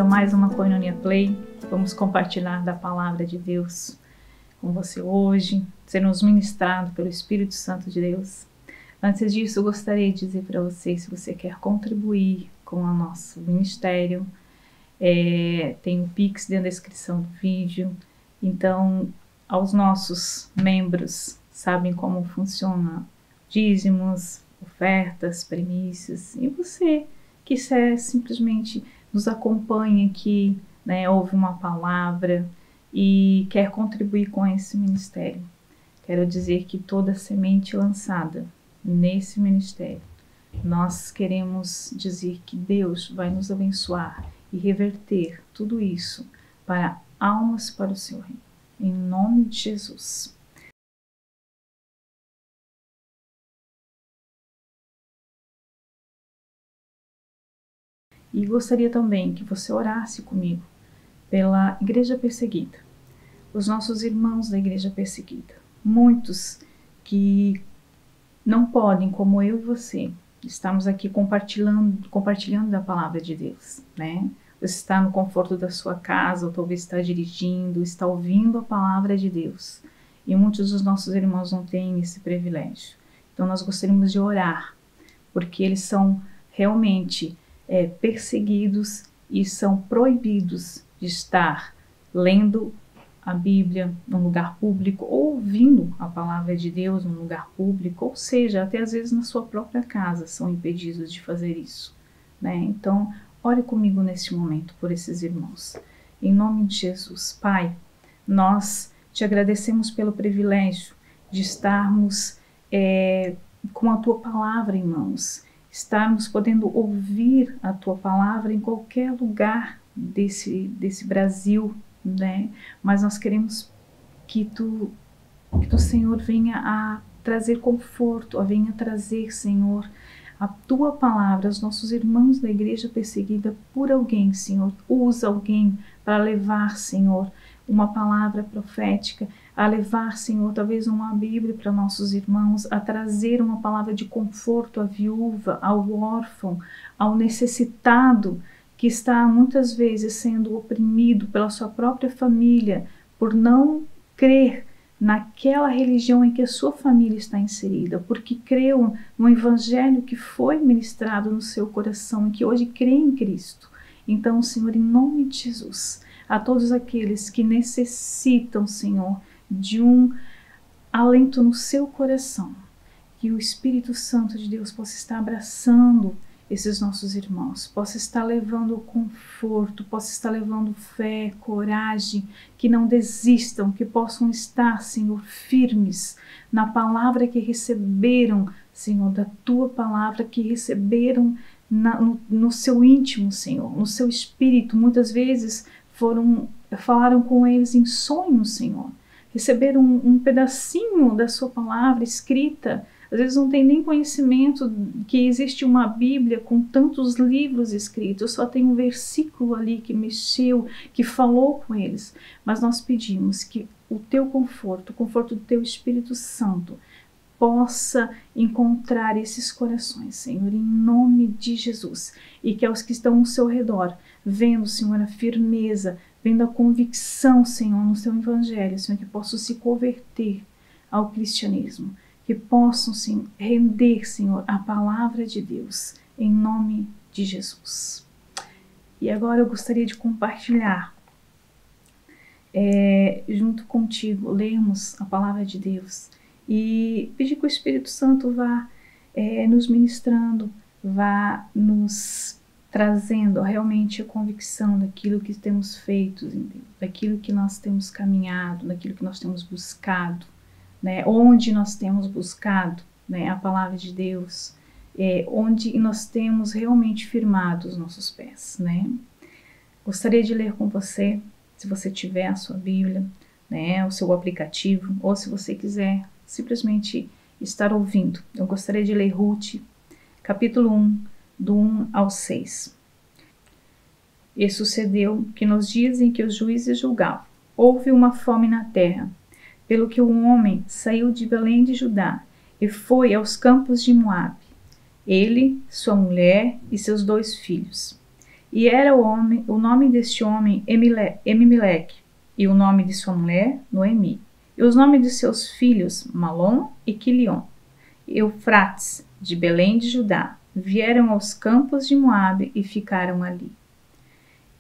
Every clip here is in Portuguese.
mais uma Koinonia Play. Vamos compartilhar da palavra de Deus com você hoje, sermos ministrados pelo Espírito Santo de Deus. Antes disso, eu gostaria de dizer para você, se você quer contribuir com o nosso ministério, tem o Pix dentro da descrição do vídeo. Então, aos nossos membros, sabem como funciona dízimos, ofertas, primícias, e você que simplesmente nos acompanha aqui, ouve uma palavra e quer contribuir com esse ministério. Quero dizer que toda semente lançada nesse ministério, nós queremos dizer que Deus vai nos abençoar e reverter tudo isso para almas para o seu reino. Em nome de Jesus. E gostaria também que você orasse comigo pela igreja perseguida, os nossos irmãos da igreja perseguida, muitos que não podem, como eu e você, estamos aqui compartilhando da palavra de Deus, Você está no conforto da sua casa, ou talvez está dirigindo, está ouvindo a palavra de Deus, e muitos dos nossos irmãos não têm esse privilégio. Então nós gostaríamos de orar, porque eles são realmente perseguidos e são proibidos de estar lendo a Bíblia num lugar público, ou ouvindo a palavra de Deus num lugar público, ou seja, até às vezes na sua própria casa são impedidos de fazer isso, Então, ore comigo neste momento por esses irmãos. Em nome de Jesus, Pai, nós te agradecemos pelo privilégio de estarmos com a Tua palavra em mãos, estarmos podendo ouvir a Tua palavra em qualquer lugar desse Brasil, Mas nós queremos que tu, Senhor, venha a trazer conforto, venha trazer, Senhor, a Tua palavra aos nossos irmãos da igreja perseguida por alguém, Senhor. Usa alguém para levar, Senhor, uma palavra profética, a levar, Senhor, talvez uma Bíblia para nossos irmãos, a trazer uma palavra de conforto à viúva, ao órfão, ao necessitado, que está muitas vezes sendo oprimido pela sua própria família, por não crer naquela religião em que a sua família está inserida, porque creu no evangelho que foi ministrado no seu coração e que hoje crê em Cristo. Então, Senhor, em nome de Jesus, a todos aqueles que necessitam, Senhor, de um alento no seu coração, que o Espírito Santo de Deus possa estar abraçando esses nossos irmãos, possa estar levando conforto, possa estar levando fé, coragem, que não desistam, que possam estar, Senhor, firmes na palavra que receberam, Senhor, da Tua palavra, que receberam no seu íntimo, Senhor, no seu espírito. Muitas vezes falaram com eles em sonhos, Senhor, receberam um pedacinho da Sua palavra escrita. Às vezes não tem nem conhecimento que existe uma Bíblia com tantos livros escritos, só tem um versículo ali que mexeu, que falou com eles. Mas nós pedimos que o Teu conforto, o conforto do Teu Espírito Santo, possa encontrar esses corações, Senhor, em nome de Jesus. E que aos que estão ao seu redor, vendo, Senhor, a firmeza, vendo a convicção, Senhor, no Seu Evangelho, Senhor, que possam se converter ao cristianismo, que possam, sim, render, Senhor, a palavra de Deus, em nome de Jesus. E agora eu gostaria de compartilhar, junto contigo, lermos a palavra de Deus e pedir que o Espírito Santo vá nos ministrando, vá nos trazendo realmente a convicção daquilo que temos feito em Deus, daquilo que nós temos caminhado, daquilo que nós temos buscado, onde nós temos buscado a palavra de Deus, onde nós temos realmente firmado os nossos pés. Gostaria de ler com você, se você tiver a sua Bíblia, o seu aplicativo, ou se você quiser simplesmente estar ouvindo. Eu gostaria de ler Ruth, capítulo 1, do 1 ao 6. E sucedeu que nos dias em que os juízes julgavam, houve uma fome na terra, pelo que um homem saiu de Belém de Judá e foi aos campos de Moabe, ele, sua mulher e seus 2 filhos. E era o nome deste homem Emimeleque, e o nome de sua mulher Noemi, e os nomes de seus filhos Malom e Quilion. Eufrates, de Belém de Judá, vieram aos campos de Moabe e ficaram ali.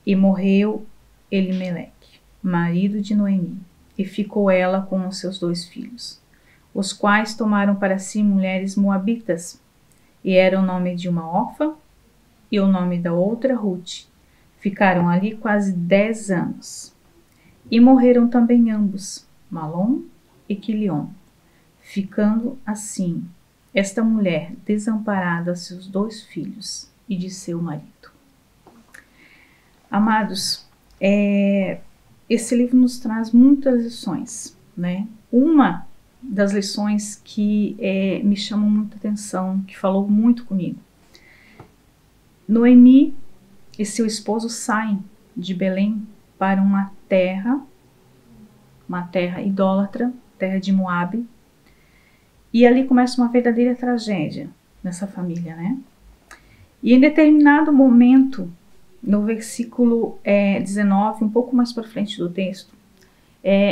E morreu Elimeleque, marido de Noemi, e ficou ela com os seus 2 filhos, os quais tomaram para si mulheres moabitas, e era o nome de uma Orfa e o nome da outra Ruth. Ficaram ali quase 10 anos. E morreram também ambos, Malom e Quilion, ficando assim esta mulher desamparada a seus 2 filhos e de seu marido. Amados, esse livro nos traz muitas lições, né? Uma das lições que me chamou muita atenção, que falou muito comigo. Noemi e seu esposo saem de Belém para uma terra idólatra, terra de Moabe, e ali começa uma verdadeira tragédia nessa família, né? E em determinado momento, no versículo 19, um pouco mais para frente do texto,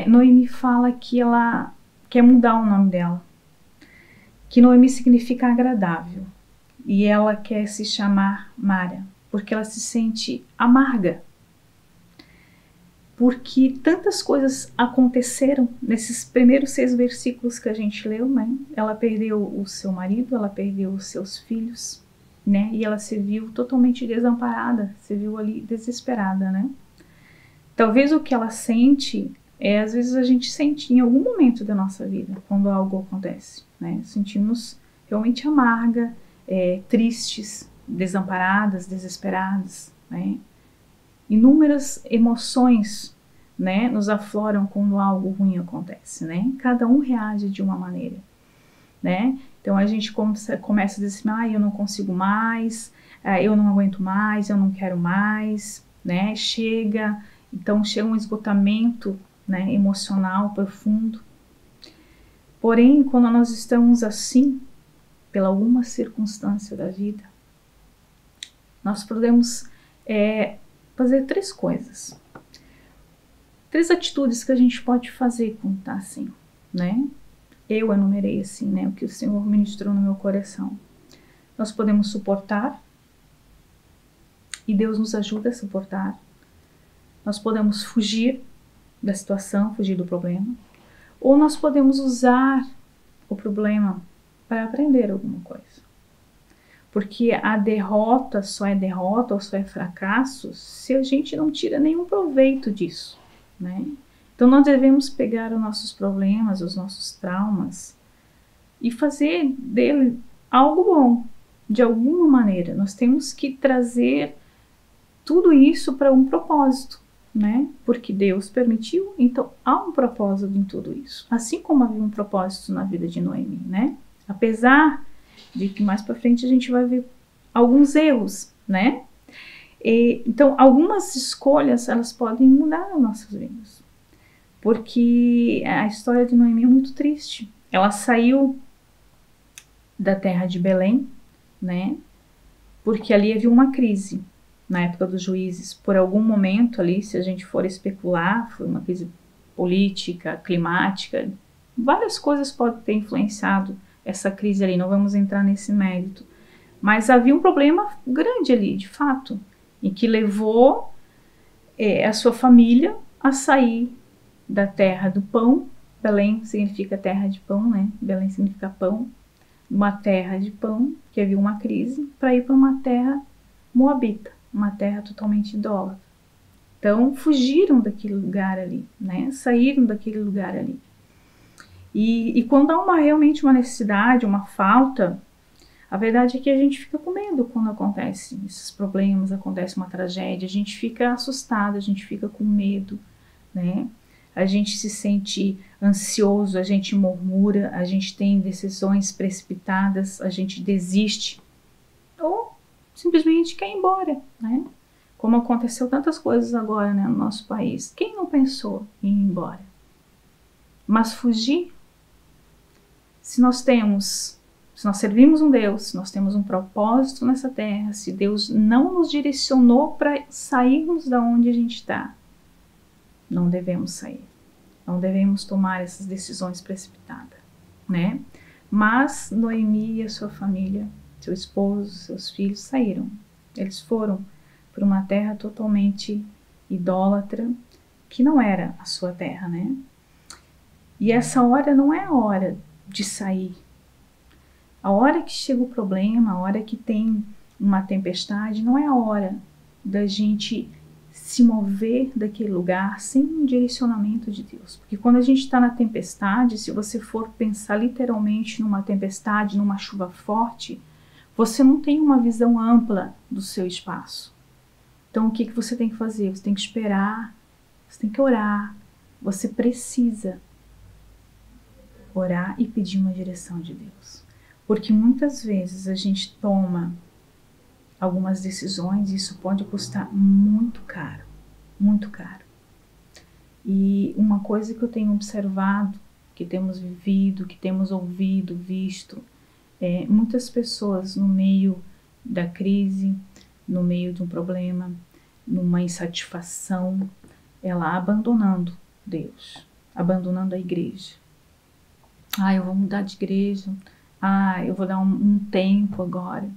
Noemi fala que ela quer mudar o nome dela, que Noemi significa agradável, e ela quer se chamar Mara, porque ela se sente amarga, porque tantas coisas aconteceram nesses primeiros 6 versículos que a gente leu, né? Ela perdeu o seu marido, ela perdeu os seus filhos, né? E ela se viu totalmente desamparada, se viu ali desesperada, né? Talvez o que ela sente às vezes a gente sente em algum momento da nossa vida, quando algo acontece, né? Sentimos realmente amarga, tristes, desamparadas, desesperadas, né? Inúmeras emoções, né, nos afloram quando algo ruim acontece, né? Cada um reage de uma maneira, né? Então a gente começa a dizer assim, eu não consigo mais, eu não aguento mais, eu não quero mais, né? Então chega um esgotamento, né, emocional profundo. Porém, quando nós estamos assim, pela alguma circunstância da vida, nós podemos fazer 3 coisas. 3 atitudes que a gente pode fazer quando está assim, né? Eu enumerei assim, né? O que o Senhor ministrou no meu coração. Nós podemos suportar, e Deus nos ajuda a suportar. Nós podemos fugir da situação, fugir do problema. Ou nós podemos usar o problema para aprender alguma coisa. Porque a derrota só é derrota ou só é fracasso se a gente não tira nenhum proveito disso, né? Então nós devemos pegar os nossos problemas, os nossos traumas e fazer dele algo bom, de alguma maneira. Nós temos que trazer tudo isso para um propósito, né? Porque Deus permitiu, então há um propósito em tudo isso. Assim como havia um propósito na vida de Noemi, né? Apesar de que mais para frente a gente vai ver alguns erros, né? Então, algumas escolhas, elas podem mudar as nossas vidas. Porque a história de Noemi é muito triste. Ela saiu da terra de Belém, né? Porque ali havia uma crise, na época dos juízes. Por algum momento ali, se a gente for especular, foi uma crise política, climática. Várias coisas podem ter influenciado essa crise ali, não vamos entrar nesse mérito. Mas havia um problema grande ali, de fato, e que levou a sua família a sair da terra do pão. Belém significa terra de pão, né? Belém significa pão. Uma terra de pão, que havia uma crise, para ir para uma terra moabita, uma terra totalmente idólatra. Então, fugiram daquele lugar ali, né? Saíram daquele lugar ali. E quando há realmente uma necessidade, uma falta, a verdade é que a gente fica com medo quando acontecem esses problemas, acontece uma tragédia, a gente fica assustado, a gente fica com medo, né? A gente se sente ansioso, a gente murmura, a gente tem decisões precipitadas, a gente desiste ou simplesmente quer ir embora, né? Como aconteceu tantas coisas agora, né, no nosso país. Quem não pensou em ir embora? Mas fugir, se nós temos Se nós servimos um Deus, se nós temos um propósito nessa terra, se Deus não nos direcionou para sairmos da onde a gente está, não devemos sair. Não devemos tomar essas decisões precipitadas, né? Mas Noemi e a sua família, seu esposo, seus filhos saíram. Eles foram para uma terra totalmente idólatra, que não era a sua terra, né? E essa hora não é a hora de sair. A hora que chega o problema, a hora que tem uma tempestade, não é a hora da gente se mover daquele lugar sem um direcionamento de Deus. Porque quando a gente está na tempestade, se você for pensar literalmente numa tempestade, numa chuva forte, você não tem uma visão ampla do seu espaço. Então o que você tem que fazer? Você tem que esperar, você tem que orar, você precisa orar e pedir uma direção de Deus. Porque muitas vezes a gente toma algumas decisões e isso pode custar muito caro, muito caro. E uma coisa que eu tenho observado, que temos vivido, que temos ouvido, visto, muitas pessoas no meio da crise, no meio de um problema, numa insatisfação, ela abandonando Deus, abandonando a igreja. Eu vou mudar de igreja, eu vou dar um tempo agora.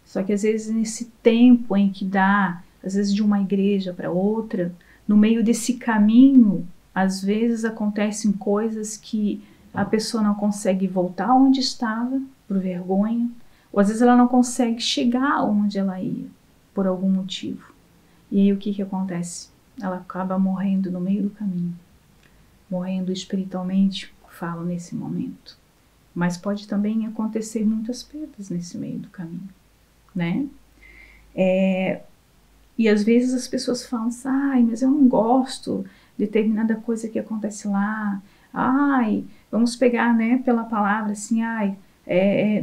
Só que às vezes nesse tempo em que dá, às vezes de uma igreja para outra, no meio desse caminho, às vezes acontecem coisas que a pessoa não consegue voltar onde estava, por vergonha, ou às vezes ela não consegue chegar onde ela ia, por algum motivo. E aí o que acontece? Ela acaba morrendo no meio do caminho, morrendo espiritualmente, falo nesse momento. Mas pode também acontecer muitas perdas nesse meio do caminho, né? E às vezes as pessoas falam assim, mas eu não gosto de determinada coisa que acontece lá. Vamos pegar, né, pela palavra assim,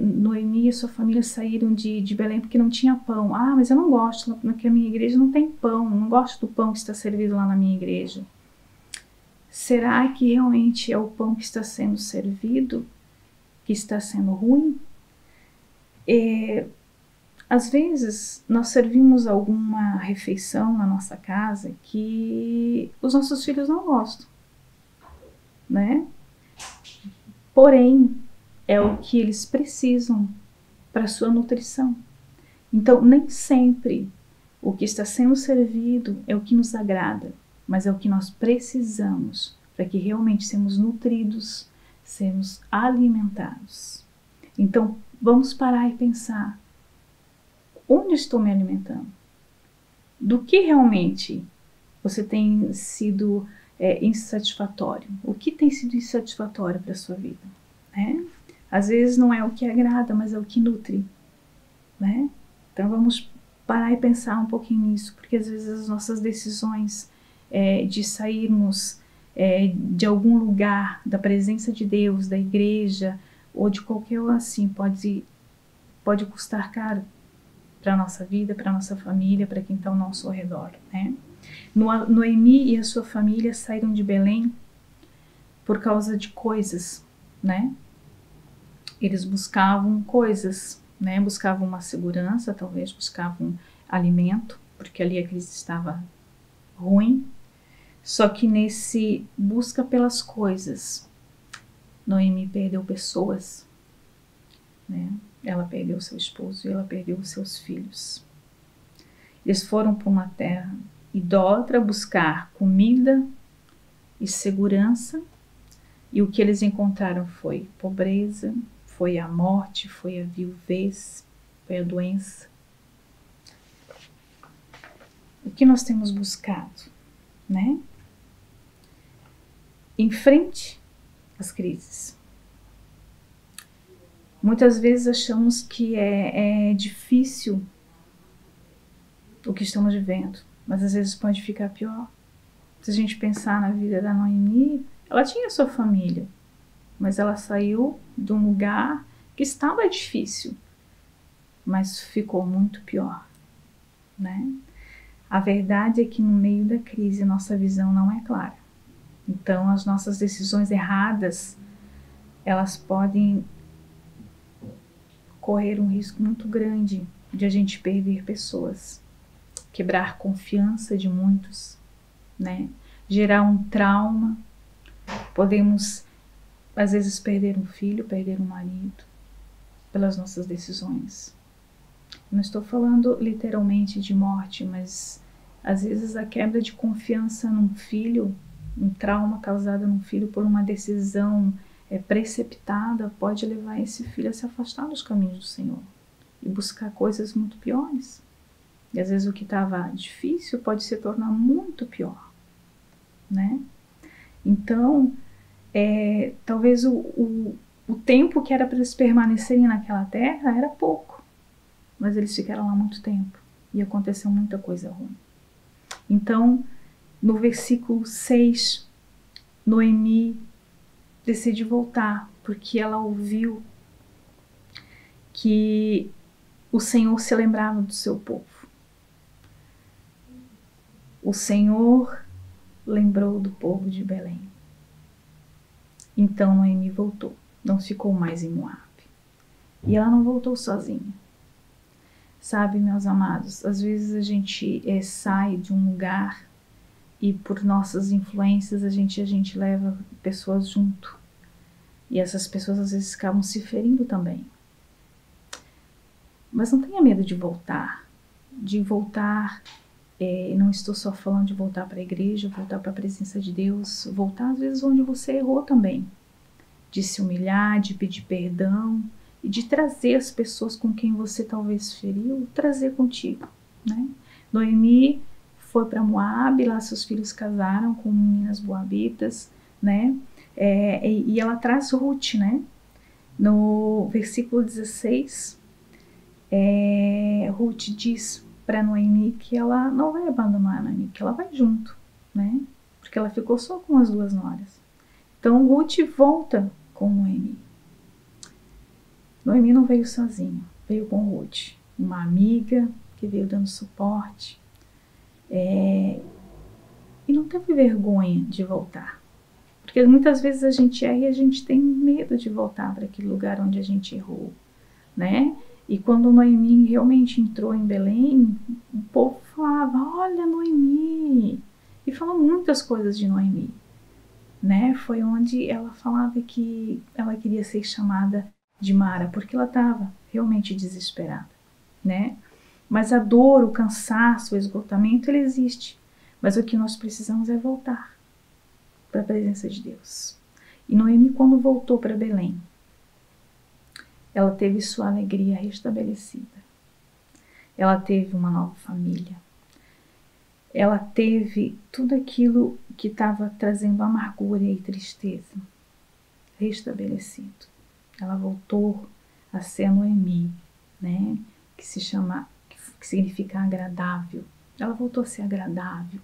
Noemi e sua família saíram de Belém porque não tinha pão. Mas eu não gosto, porque a minha igreja não tem pão, não gosto do pão que está servido lá na minha igreja. Será que realmente é o pão que está sendo servido que está sendo ruim? Às vezes nós servimos alguma refeição na nossa casa que os nossos filhos não gostam, né? Porém, é o que eles precisam para a sua nutrição. Então, nem sempre o que está sendo servido é o que nos agrada, mas é o que nós precisamos para que realmente sejamos nutridos, sermos alimentados. Então, vamos parar e pensar, onde estou me alimentando? Do que realmente você tem sido insatisfatório? O que tem sido insatisfatório para a sua vida? Né? Às vezes não é o que agrada, mas é o que nutre. Né? Então vamos parar e pensar um pouquinho nisso, porque às vezes as nossas decisões de sairmos de algum lugar, da presença de Deus, da igreja, ou de qualquer assim, pode custar caro para a nossa vida, para a nossa família, para quem está ao nosso redor, né? Noemi e a sua família saíram de Belém por causa de coisas, né? Eles buscavam coisas, né? Buscavam uma segurança, talvez buscavam alimento, porque ali a crise estava ruim. Só que nesse busca pelas coisas, Noemi perdeu pessoas, né? Ela perdeu seu esposo e ela perdeu os seus filhos. Eles foram para uma terra idólatra buscar comida e segurança, e o que eles encontraram foi pobreza, foi a morte, foi a viuvez, foi a doença. O que nós temos buscado, né? Enfrente as crises. Muitas vezes achamos que é difícil o que estamos vivendo, mas às vezes pode ficar pior. Se a gente pensar na vida da Noemi, ela tinha sua família, mas ela saiu de um lugar que estava difícil, mas ficou muito pior, né? A verdade é que no meio da crise nossa visão não é clara. Então as nossas decisões erradas, elas podem correr um risco muito grande de a gente perder pessoas, quebrar confiança de muitos, né? Gerar um trauma. Podemos, às vezes, perder um filho, perder um marido, pelas nossas decisões. Não estou falando literalmente de morte, mas às vezes a quebra de confiança num filho, um trauma causado num filho por uma decisão precipitada, pode levar esse filho a se afastar dos caminhos do Senhor e buscar coisas muito piores. E às vezes o que estava difícil pode se tornar muito pior, né? Então, talvez o tempo que era para eles permanecerem naquela terra era pouco, mas eles ficaram lá muito tempo e aconteceu muita coisa ruim. Então, no versículo 6, Noemi decide voltar, porque ela ouviu que o Senhor se lembrava do seu povo. O Senhor lembrou do povo de Belém. Então Noemi voltou, não ficou mais em Moabe. E ela não voltou sozinha. Sabe, meus amados, às vezes a gente sai de um lugar e por nossas influências a gente leva pessoas junto. E essas pessoas às vezes acabam se ferindo também. Mas não tenha medo de voltar. Não estou só falando de voltar para a igreja, voltar para a presença de Deus, voltar às vezes onde você errou também. De se humilhar, de pedir perdão e de trazer as pessoas com quem você talvez feriu, trazer contigo, né? Noemi foi para Moabe, lá seus filhos casaram com meninas moabitas, né? E ela traz Ruth, né? No versículo 16, Ruth diz para Noemi que ela não vai abandonar a Noemi, que ela vai junto, né? Porque ela ficou só com as duas noras. Então Ruth volta com Noemi. Noemi não veio sozinha, veio com Ruth, uma amiga que veio dando suporte, e não teve vergonha de voltar, porque muitas vezes a gente erra e a gente tem medo de voltar para aquele lugar onde a gente errou, né? E quando Noemi realmente entrou em Belém, o povo falava, olha Noemi, e falou muitas coisas de Noemi, né? Foi onde ela falava que ela queria ser chamada de Mara, porque ela estava realmente desesperada, né? Mas a dor, o cansaço, o esgotamento, ele existe. Mas o que nós precisamos é voltar para a presença de Deus. E Noemi, quando voltou para Belém, ela teve sua alegria restabelecida. Ela teve uma nova família. Ela teve tudo aquilo que estava trazendo amargura e tristeza restabelecido. Ela voltou a ser a Noemi, né? Que significa agradável. Ela voltou a ser agradável,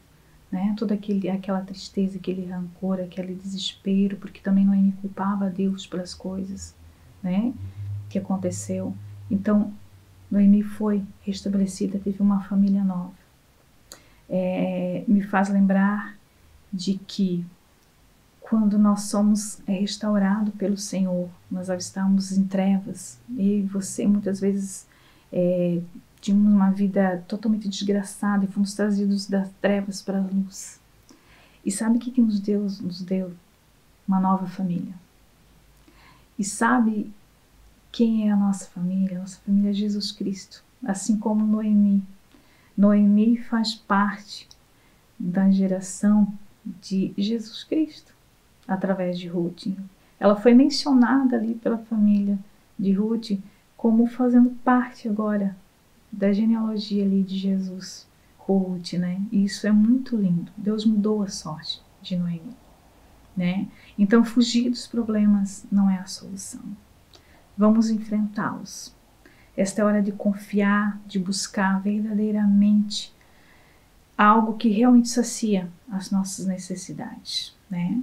né? Toda aquela tristeza, aquele rancor, aquele desespero, porque também Noemi culpava a Deus pelas coisas, né? Que aconteceu. Então Noemi foi restabelecida, teve uma família nova. Me faz lembrar de que quando nós somos restaurados pelo Senhor, nós estamos em trevas, eu e você muitas vezes tínhamos uma vida totalmente desgraçada e fomos trazidos das trevas para a luz. E sabe o que nos deu? Uma nova família. E sabe quem é a nossa família? A nossa família é Jesus Cristo, assim como Noemi. Noemi faz parte da geração de Jesus Cristo, através de Ruth. Ela foi mencionada ali pela família de Ruth como fazendo parte agora da genealogia ali de Jesus, Ruth, né? E isso é muito lindo. Deus mudou a sorte de Noemi, né? Então fugir dos problemas não é a solução. Vamos enfrentá-los. Esta é a hora de confiar, de buscar verdadeiramente algo que realmente sacia as nossas necessidades, né?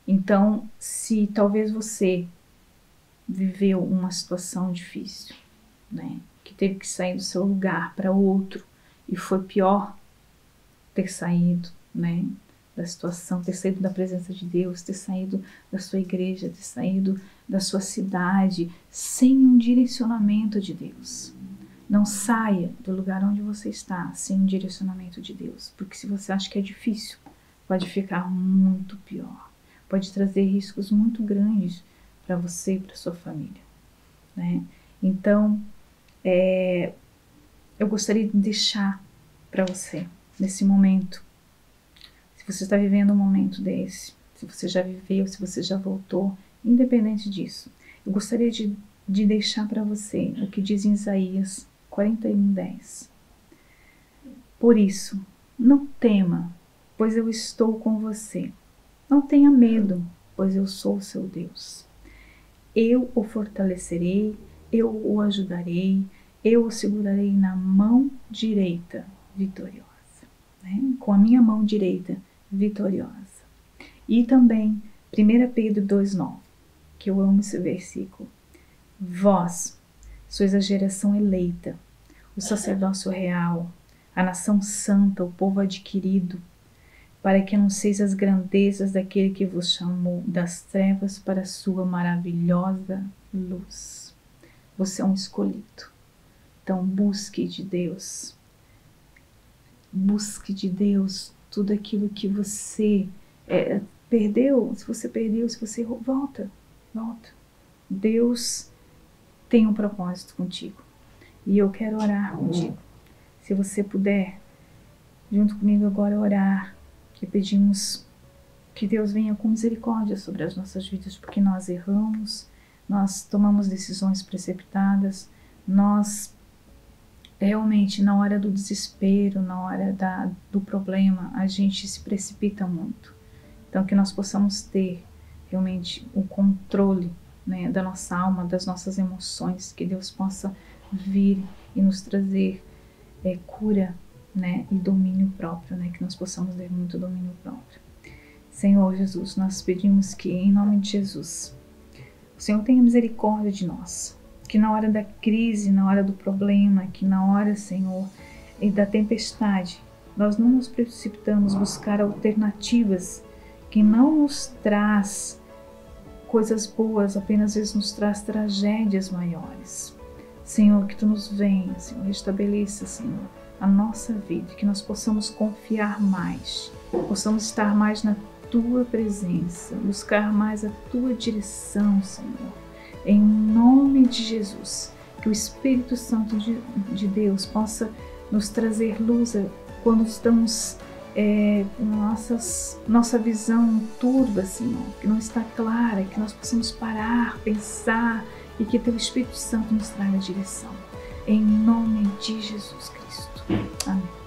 Então, se talvez você viveu uma situação difícil, né? Que teve que sair do seu lugar para outro e foi pior ter saído, né? da situação, ter saído da presença de Deus, ter saído da sua igreja, ter saído da sua cidade sem um direcionamento de Deus. Não saia do lugar onde você está sem um direcionamento de Deus, porque se você acha que é difícil, pode ficar muito pior. Pode trazer riscos muito grandes para você e para sua família, né? Então, eu gostaria de deixar para você, nesse momento, se você está vivendo um momento desse, se você já viveu, se você já voltou, independente disso, eu gostaria de deixar para você o que diz em Isaías 41:10. Por isso, não tema, pois eu estou com você. Não tenha medo, pois eu sou o seu Deus. Eu o fortalecerei, eu o ajudarei, eu o segurarei na mão direita vitoriosa, né? Com a minha mão direita vitoriosa. E também 1 Pedro 2:9, que eu amo esse versículo. Vós sois a geração eleita, o sacerdócio real, a nação santa, o povo adquirido, para que anuncieis as grandezas daquele que vos chamou das trevas para a sua maravilhosa luz. Você é um escolhido. Então busque de Deus. Busque de Deus tudo aquilo que você perdeu. Se você perdeu, se você volta. Deus tem um propósito contigo. E eu quero orar contigo. Se você puder, junto comigo agora, orar. E pedimos que Deus venha com misericórdia sobre as nossas vidas, porque nós erramos, nós tomamos decisões precipitadas, nós realmente, na hora do desespero, na hora do problema, a gente se precipita muito. Então, que nós possamos ter realmente o controle, né, da nossa alma, das nossas emoções, que Deus possa vir e nos trazer cura, né, e domínio próprio, né, que nós possamos ter muito domínio próprio. Senhor Jesus, nós pedimos que, em nome de Jesus, o Senhor tenha misericórdia de nós, que na hora da crise, na hora do problema, que na hora, Senhor, da tempestade, nós não nos precipitamos buscar alternativas que não nos traz coisas boas, apenas às vezes nos traz tragédias maiores. Senhor, que Tu nos venha, Senhor, restabeleça, Senhor, a nossa vida, que nós possamos confiar mais, possamos estar mais na Tua presença, buscar mais a Tua direção, Senhor. Em nome de Jesus, que o Espírito Santo de Deus possa nos trazer luz quando estamos nossa visão turva, Senhor, que não está clara, que nós possamos parar, pensar e que Teu Espírito Santo nos traga direção. Em nome de Jesus Cristo. Amém.